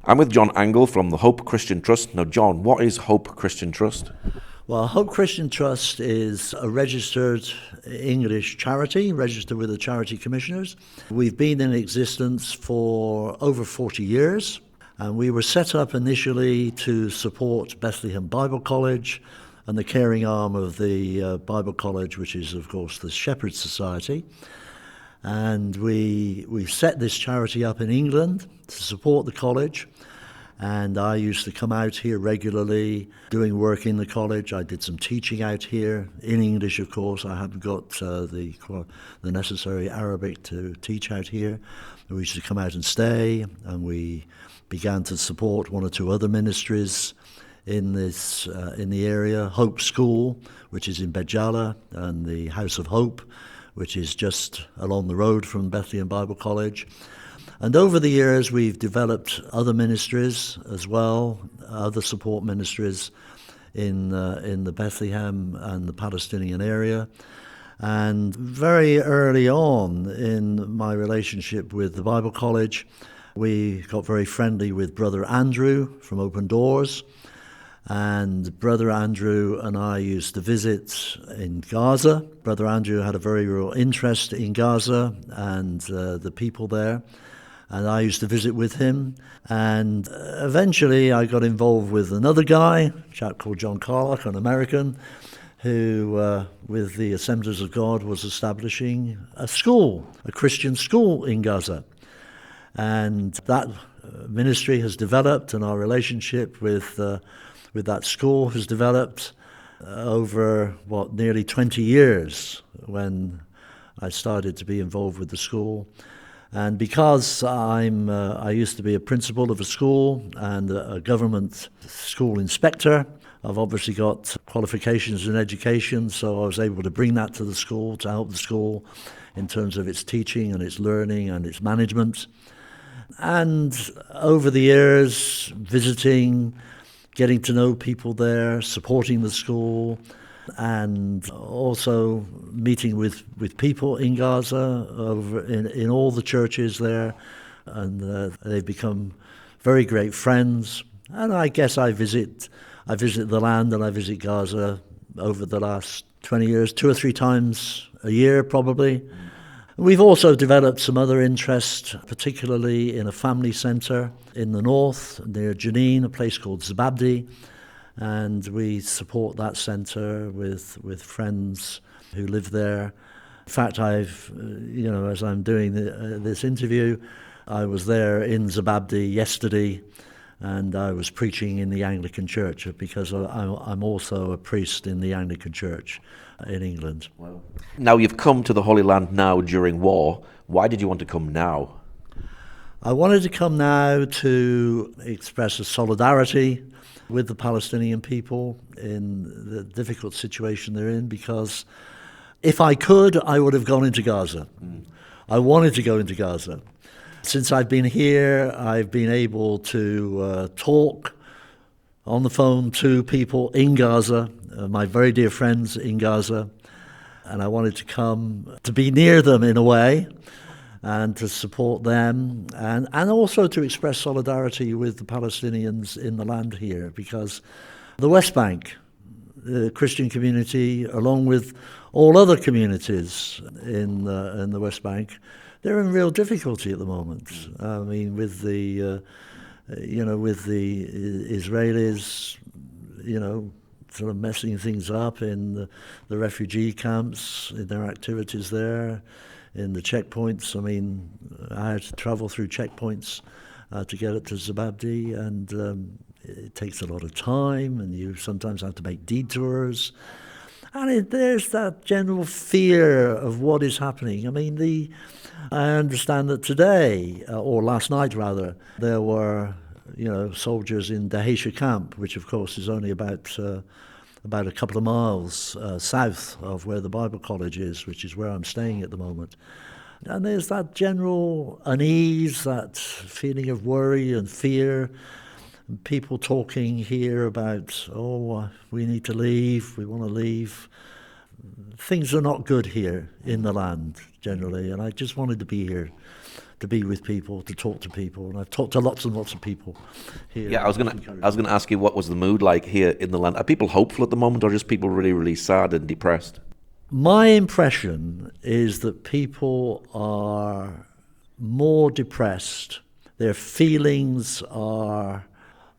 I'm with John Angle from the Hope Christian Trust. Now, John, what is Hope Christian Trust? Well, Hope Christian Trust is a registered English charity, registered with the Charity Commissioners. We've been in existence for over 40 years, and we were set up initially to support Bethlehem Bible College and the caring arm of the Bible College, which is, of course, the Shepherd Society. And we set this charity up in England to support the college. And I used to come out here regularly doing work in the college. I did some teaching out here in English, of course. I haven't got the necessary Arabic to teach out here. We used to come out and stay, and we began to support one or two other ministries in the area. Hope School, which is in Bejala, and the House of Hope, which is just along the road from Bethlehem Bible College. And over the years, we've developed other ministries as well, other support ministries in the Bethlehem and the Palestinian area. And very early on in my relationship with the Bible College, we got very friendly with Brother Andrew from Open Doors. And Brother Andrew and I used to visit in Gaza. Brother Andrew had a very real interest in Gaza and the people there. And I used to visit with him. And eventually I got involved with another guy, a chap called John Carlock, an American, who, with the Assemblies of God, was establishing a school, a Christian school in Gaza. And that ministry has developed, and our relationship with that school has developed over, nearly 20 years when I started to be involved with the school. And because I used to be a principal of a school and a government school inspector, I've obviously got qualifications in education, so I was able to bring that to the school to help the school in terms of its teaching and its learning and its management. And over the years, visiting, getting to know people there, supporting the school, and also meeting with people in Gaza, over in all the churches there, and they've become very great friends. And I guess I visit the land and I visit Gaza over the last 20 years, 2 or 3 times a year probably. We've also developed some other interests, particularly in a family centre in the north, near Jenin, a place called Zababdi. And we support that centre with friends who live there. In fact, as I'm doing this interview, I was there in Zababdi yesterday, and I was preaching in the Anglican Church because I'm also a priest in the Anglican Church in England. Wow. Now you've come to the Holy Land now during war. Why did you want to come now? I wanted to come now to express a solidarity with the Palestinian people in the difficult situation they're in, because if I could, I would have gone into Gaza. I wanted to go into Gaza. Since I've been here, I've been able to talk on the phone to people in Gaza, my very dear friends in Gaza, and I wanted to come to be near them in a way and to support them, and also to express solidarity with the Palestinians in the land here, because the West Bank, the Christian community, along with all other communities in the West Bank, they're in real difficulty at the moment. I mean, with the Israelis, sort of messing things up in the refugee camps, in their activities there, in the checkpoints. I mean, I had to travel through checkpoints to get up to Zababdi, and it takes a lot of time, and you sometimes have to make detours. And there's that general fear of what is happening. I mean, I understand that today, or last night rather, there were soldiers in Dahisha camp, which of course is only about a couple of miles south of where the Bible College is, which is where I'm staying at the moment. And there's that general unease, that feeling of worry and fear, and people talking here about, we need to leave, we want to leave. Things are not good here in the land, generally, and I just wanted to be here to be with people, to talk to people, and I've talked to lots and lots of people here. Yeah, I was gonna ask you, what was the mood like here in the land? Are people hopeful at the moment, or just people really, really sad and depressed? My impression is that people are more depressed. Their feelings are,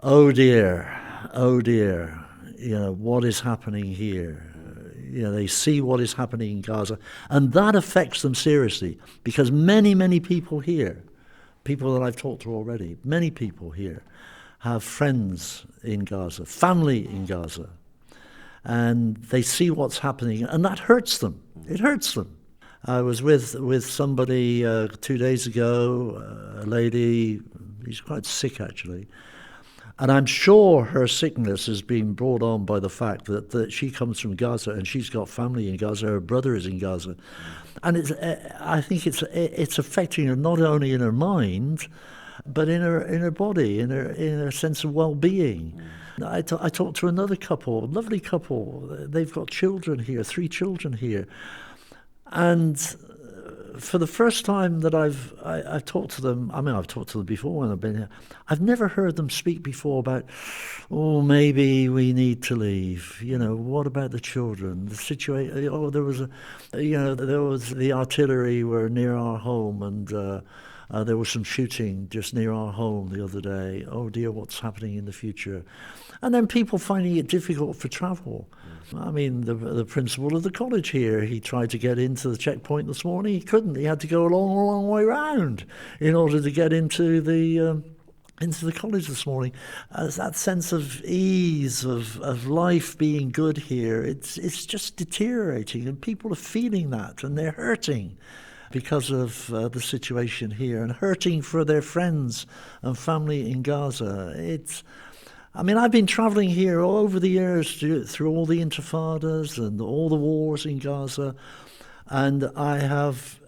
oh dear, what is happening here? They see what is happening in Gaza, and that affects them seriously, because many, many people here, people that I've talked to already, many people here have friends in Gaza, family in Gaza, and they see what's happening, and that hurts them. It hurts them. I was with somebody 2 days ago, a lady, she's quite sick actually, and I'm sure her sickness has been brought on by the fact that she comes from Gaza and she's got family in Gaza, her brother is in Gaza. And I think it's affecting her not only in her mind, but in her body, in her sense of well-being. I talked to another couple, a lovely couple. They've got children here, 3 children here. And for the first time that I've talked to them, I mean, I've talked to them before when I've been here, I've never heard them speak before about, oh, maybe we need to leave. What about the children? The situation, there was the artillery were near our home, and there was some shooting just near our home the other day. Oh dear, what's happening in the future? And then people finding it difficult for travel. I mean, the principal of the college here, he tried to get into the checkpoint this morning. He couldn't. He had to go a long, long way round in order to get into the college this morning. That sense of ease, of life being good here, it's just deteriorating, and people are feeling that, and they're hurting because of the situation here, and hurting for their friends and family in Gaza. I've been travelling here all over the years through all the intifadas and all the wars in Gaza, and I have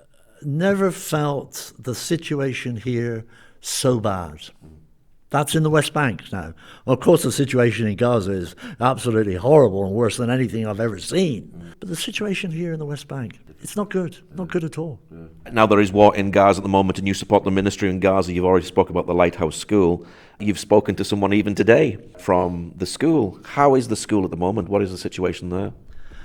never felt the situation here so bad. That's in the West Bank now. Of course, the situation in Gaza is absolutely horrible and worse than anything I've ever seen. But the situation here in the West Bank, it's not good. Not good at all. Now there is war in Gaza at the moment, and you support the ministry in Gaza. You've already spoke about the Lighthouse School. You've spoken to someone even today from the school. How is the school at the moment? What is the situation there?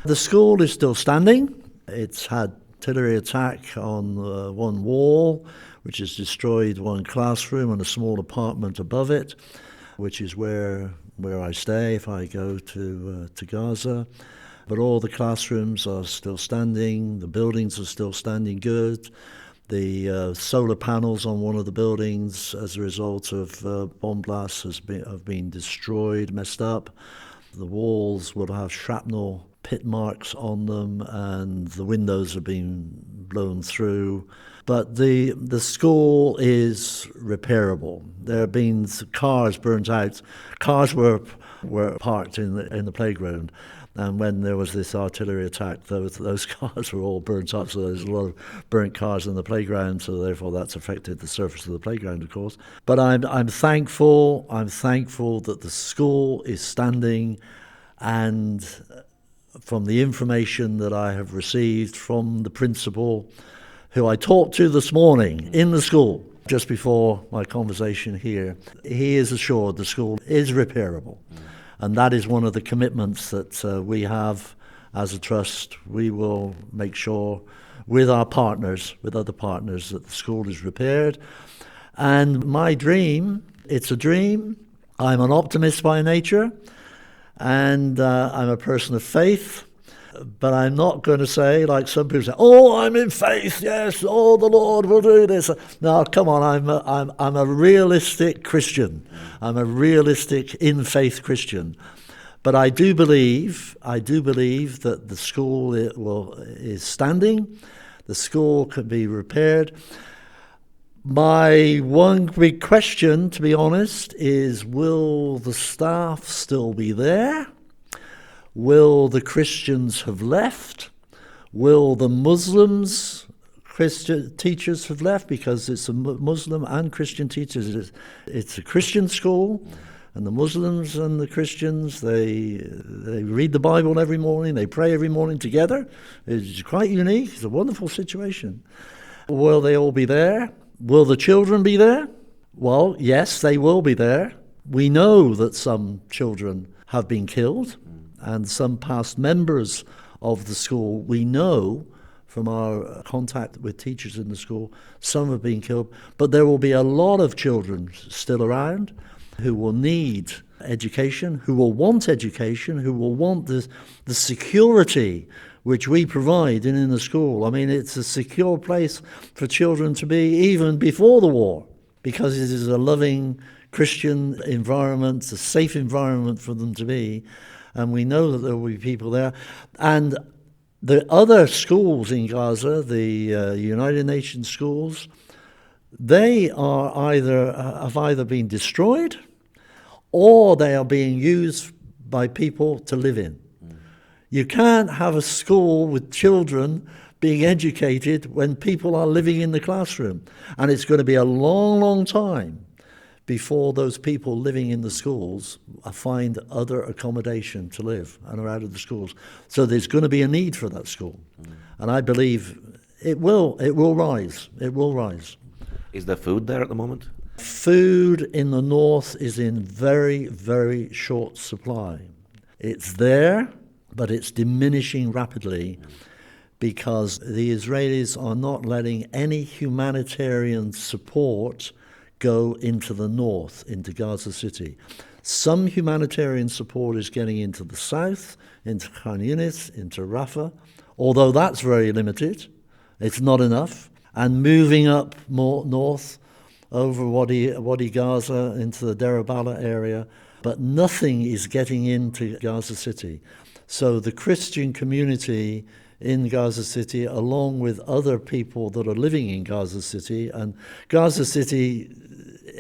The school is still standing. It's had artillery attack on one wall, which has destroyed one classroom and a small apartment above it, which is where I stay if I go to Gaza. But all the classrooms are still standing. The buildings are still standing good. The solar panels on one of the buildings, as a result of bomb blasts, have been destroyed, messed up. The walls will have shrapnel pit marks on them, and the windows have been blown through. But the school is repairable. There have been cars burnt out. Cars were parked in the playground, and when there was this artillery attack, those cars were all burnt up. So there's a lot of burnt cars in the playground. So therefore, that's affected the surface of the playground, of course. But I'm thankful. I'm thankful that the school is standing, and from the information that I have received from the principal, who I talked to this morning in the school, just before my conversation here, he is assured the school is repairable. And that is one of the commitments that we have as a trust. We will make sure with our partners, with other partners, that the school is repaired. And my dream, it's a dream. I'm an optimist by nature, and I'm a person of faith. But I'm not going to say, like some people say, oh, I'm in faith, yes, oh, the Lord will do this. No, come on, I'm a realistic Christian. I'm a realistic, in-faith Christian. But I do believe that the school is standing. The school can be repaired. My one big question, to be honest, is will the staff still be there? Will the Christians have left? Will the Muslims, Christian teachers have left? Because it's a Muslim and Christian teachers. It's a Christian school, and the Muslims and the Christians, they read the Bible every morning, they pray every morning together. It's quite unique. It's a wonderful situation. Will they all be there? Will the children be there? Well, yes, they will be there. We know that some children have been killed, and some past members of the school, we know from our contact with teachers in the school, some have been killed. But there will be a lot of children still around who will need education, who will want education, who will want the security which we provide in the school. I mean, it's a secure place for children to be even before the war, because it is a loving Christian environment, a safe environment for them to be. And we know that there will be people there. And the other schools in Gaza, the United Nations schools, they have either been destroyed or they are being used by people to live in. You can't have a school with children being educated when people are living in the classroom. And it's going to be a long, long time before those people living in the schools find other accommodation to live and are out of the schools. So there's going to be a need for that school. And I believe it will rise. It will rise. Is there food there at the moment? Food in the north is in very, very short supply. It's there, but it's diminishing rapidly because the Israelis are not letting any humanitarian support go into the north, into Gaza City. Some humanitarian support is getting into the south, into Khan Yunis, into Rafah, although that's very limited. It's not enough. And moving up more north over Wadi Gaza into the Deir al-Balah area, but nothing is getting into Gaza City. So the Christian community in Gaza City, along with other people that are living in Gaza City, and Gaza City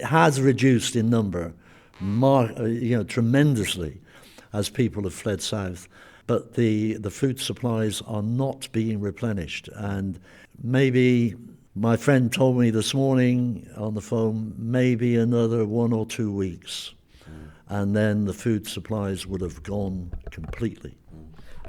has reduced in number, tremendously, as people have fled south. But the food supplies are not being replenished. And maybe, my friend told me this morning on the phone, maybe another 1 or 2 weeks. And then the food supplies would have gone completely.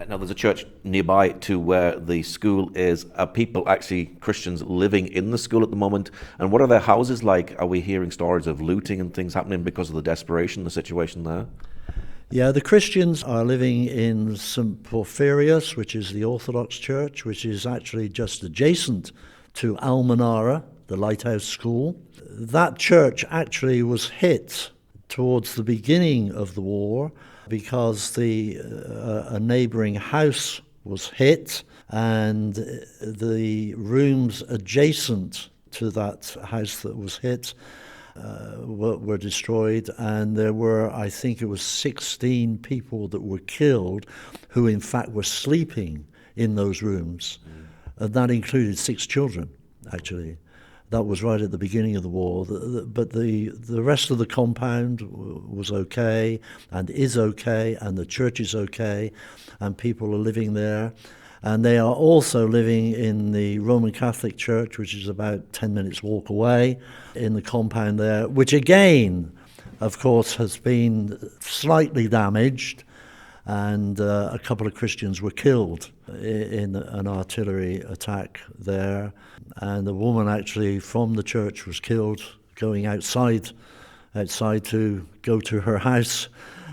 Now, there's a church nearby to where the school is. Are people, actually Christians, living in the school at the moment? And what are their houses like? Are we hearing stories of looting and things happening because of the desperation, the situation there? Yeah, the Christians are living in St. Porphyrius, which is the Orthodox church, which is actually just adjacent to Al-Manara, the Lighthouse School. That church actually was hit towards the beginning of the war because a neighbouring house was hit, and the rooms adjacent to that house that was hit were destroyed, and there were, I think it was 16 people that were killed who in fact were sleeping in those rooms. And that included 6 children, actually. That was right at the beginning of the war. But the rest of the compound was okay and is okay, and the church is okay, and people are living there. And they are also living in the Roman Catholic Church, which is about 10 minutes walk away, in the compound there, which again, of course, has been slightly damaged, and a couple of Christians were killed in an artillery attack there. And a woman actually from the church was killed going outside to go to her house,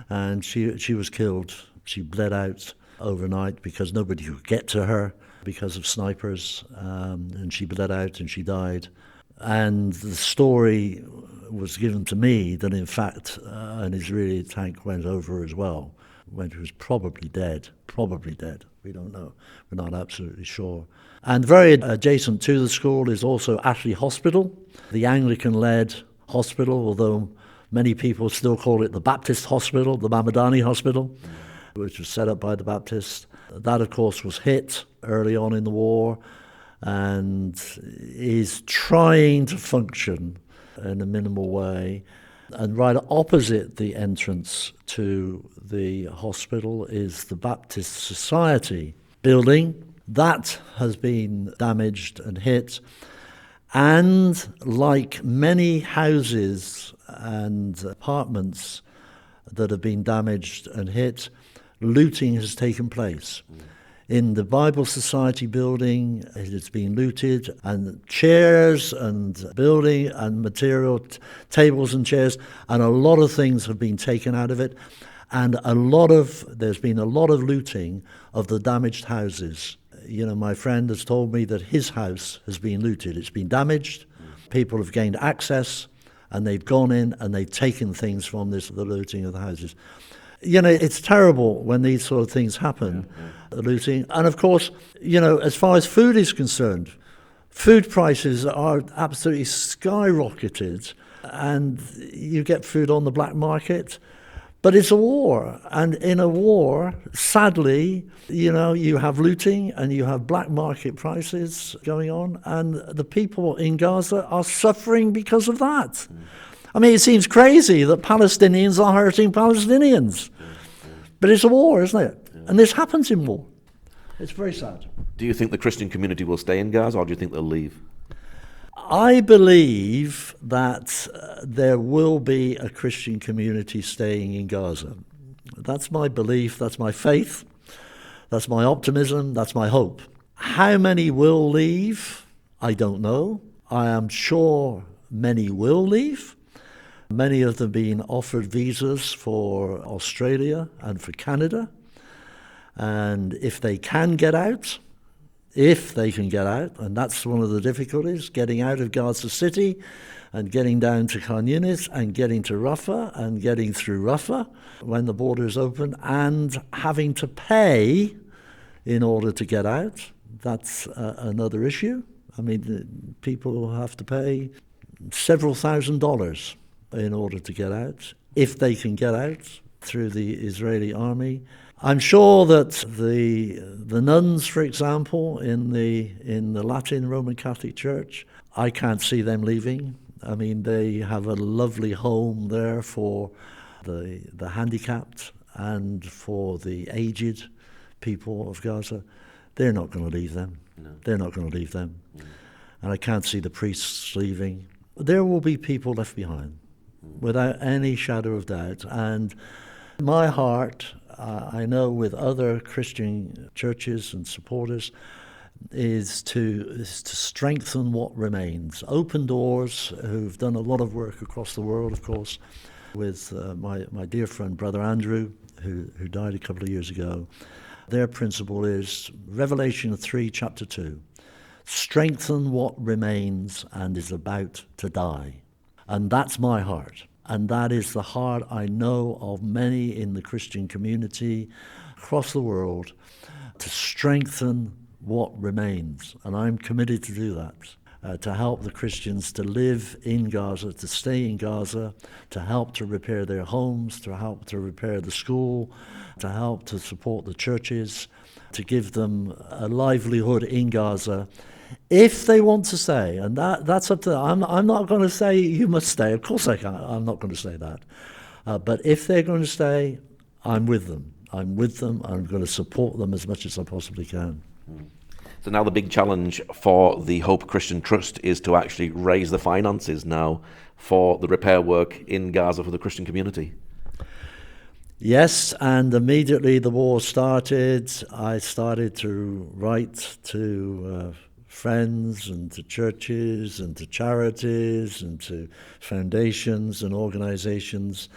and she was killed. She bled out overnight because nobody could get to her because of snipers, and she bled out and she died. And the story was given to me that in fact an Israeli tank went over as well, when she was probably dead. We don't know. We're not absolutely sure. And very adjacent to the school is also Ashley Hospital, the Anglican-led hospital, although many people still call it the Baptist Hospital, the Mamadani Hospital, which was set up by the Baptists. That, of course, was hit early on in the war and is trying to function in a minimal way. And right opposite the entrance to the hospital is the Baptist Society building. That has been damaged and hit. And like many houses and apartments that have been damaged and hit, looting has taken place. In the Bible Society building, it has been looted, and chairs and building and material, tables and chairs, and a lot of things have been taken out of it. And there's been a lot of looting of the damaged houses. You know, my friend has told me that his house has been looted. It's been damaged. People have gained access, and they've gone in and they've taken things from the looting of the houses. You know, it's terrible when these sort of things happen, the looting. And of course, you know, as far as food is concerned, food prices are absolutely skyrocketed, and you get food on the black market. But it's a war, and in a war, sadly, you know, you have looting and you have black market prices going on, and the people in Gaza are suffering because of that. I mean, it seems crazy that Palestinians are hurting Palestinians. But it's a war, isn't it? And this happens in war. It's very sad. Do you think the Christian community will stay in Gaza, or do you think they'll leave? I believe that there will be a Christian community staying in Gaza. That's my belief, that's my faith, that's my optimism, that's my hope. How many will leave? I don't know. I am sure many will leave. Many of them being offered visas for Australia and for Canada. And if they can get out, and that's one of the difficulties, getting out of Gaza City and getting down to Khan Yunis and getting to Rafah and getting through Rafah when the border is open, and having to pay in order to get out. That's another issue. I mean, people have to pay several $1,000s in order to get out, if they can get out through the Israeli army. I'm sure that the nuns, for example, in the Latin Roman Catholic Church, I can't see them leaving. I mean, they have a lovely home there for the handicapped and for the aged people of Gaza. They're not going to leave them. No. They're not going to leave them. Mm. And I can't see the priests leaving. There will be people left behind, without any shadow of doubt. And my heart, I know with other Christian churches and supporters, is to strengthen what remains. Open Doors, who've done a lot of work across the world, of course, with my dear friend Brother Andrew, who died a couple of years ago. Their principle is Revelation 3, chapter 2. Strengthen what remains and is about to die. And that's my heart. And that is the heart I know of many in the Christian community across the world, to strengthen what remains. And I'm committed to do that, to help the Christians to live in Gaza, to stay in Gaza, to help to repair their homes, to help to repair the school, to help to support the churches, to give them a livelihood in Gaza, if they want to stay. And that's up to them. I'm not going to say you must stay. Of course I can't. I'm not going to say that. But if they're going to stay, I'm with them. I'm going to support them as much as I possibly can. So now the big challenge for the Hope Christian Trust is to actually raise the finances now for the repair work in Gaza for the Christian community. Yes, and immediately the war started, I started to write to friends and to churches and to charities and to foundations and organizations.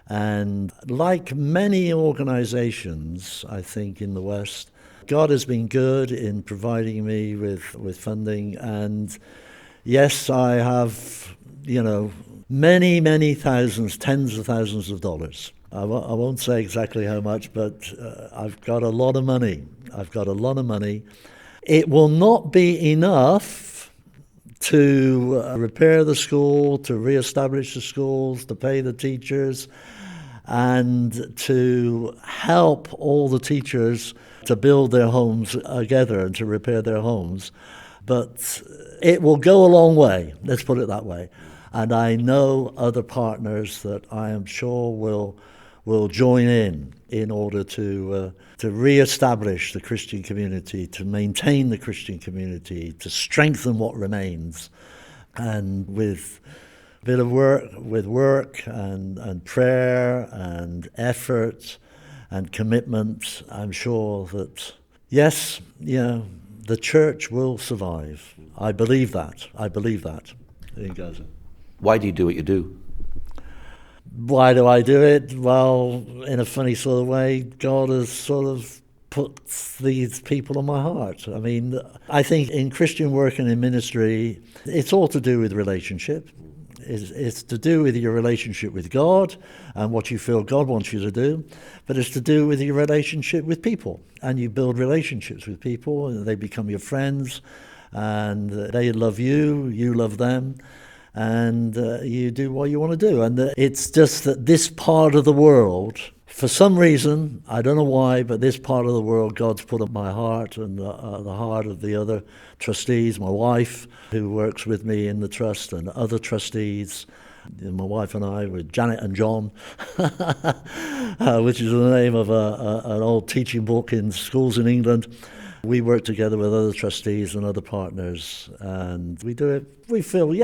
And like many organizations, I think, in the West, God has been good in providing me with funding. And yes, I have, many, many thousands, tens of thousands of dollars. I won't say exactly how much, but I've got a lot of money. It will not be enough to repair the school, to reestablish the schools, to pay the teachers, and to help all the teachers to build their homes together and to repair their homes. But it will go a long way, let's put it that way. And I know other partners that I am sure will join in order to re-establish the Christian community, to maintain the Christian community, to strengthen what remains. And with a bit of work and prayer and effort and commitment, I'm sure that, Yes, the church will survive. I believe that. I believe that in Gaza. Why do you do what you do? Why do I do it? Well, in a funny sort of way, God has sort of put these people on my heart. I mean, I think in Christian work and in ministry, it's all to do with relationship. It's to do with your relationship with God and what you feel God wants you to do, but it's to do with your relationship with people. And you build relationships with people, and they become your friends, and they love you, you love them, and you do what you want to do. And it's just that this part of the world, for some reason, I don't know why, but this part of the world God's put on my heart and the heart of the other trustees, my wife, who works with me in the trust, and other trustees. My wife and I, with Janet and John, which is the name of an old teaching book in schools in England. We work together with other trustees and other partners, and we do it. We feel, we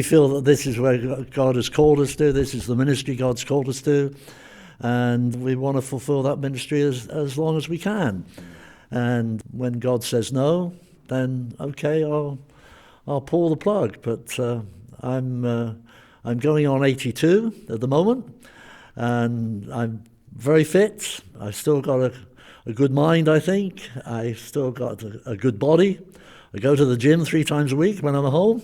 feel that this is where God has called us to. This is the ministry God's called us to, and we want to fulfill that ministry as long as we can. And when God says no, then okay, I'll pull the plug. But I'm going on 82 at the moment, and I'm very fit. I've still got a good mind, I think. I've still got a good body. I go to the gym 3 times a week when I'm at home.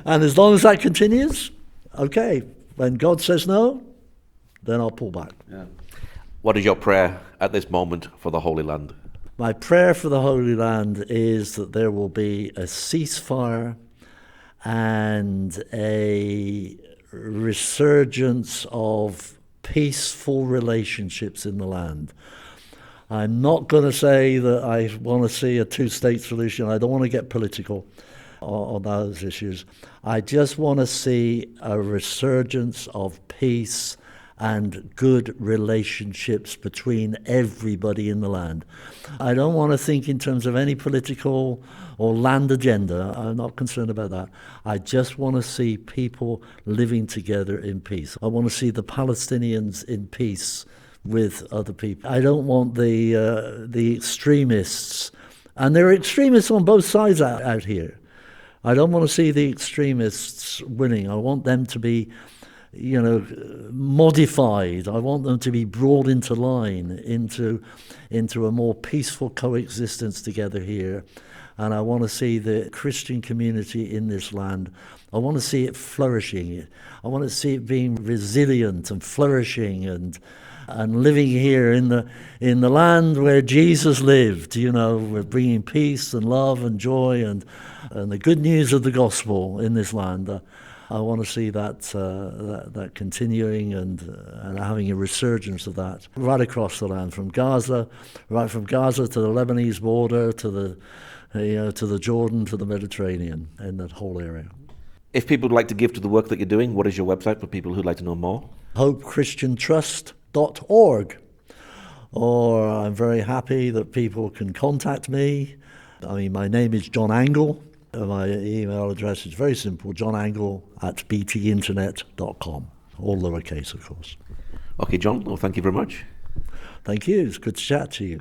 And as long as that continues, okay, when God says no, then I'll pull back. Yeah. What is your prayer at this moment for the Holy Land? My prayer for the Holy Land is that there will be a ceasefire and a resurgence of peaceful relationships in the land. I'm not going to say that I want to see a two-state solution. I don't want to get political on those issues. I just want to see a resurgence of peace and good relationships between everybody in the land. I don't want to think in terms of any political or land agenda. I'm not concerned about that. I just want to see people living together in peace. I want to see the Palestinians in peace with other people. I don't want the extremists, and there are extremists on both sides out here. I don't want to see the extremists winning. I want them to be modified. I want them to be brought into line, into a more peaceful coexistence together here. And I want to see the Christian community in this land, I want to see it flourishing. I want to see it being resilient and flourishing and living here in the land where Jesus lived. We're bringing peace and love and joy and the good news of the gospel in this land. I want to see that continuing and having a resurgence of that right across the land, from Gaza to the Lebanese border, to the Jordan, to the Mediterranean, in that whole area. If people would like to give to the work that you're doing, what is your website for people who'd like to know more? HopeChristianTrust.org. Or I'm very happy that people can contact me. My name is John Angle. My email address is very simple, johnangle@btinternet.com. All lowercase, of course. Okay, John, well, thank you very much. Thank you. It's good to chat to you.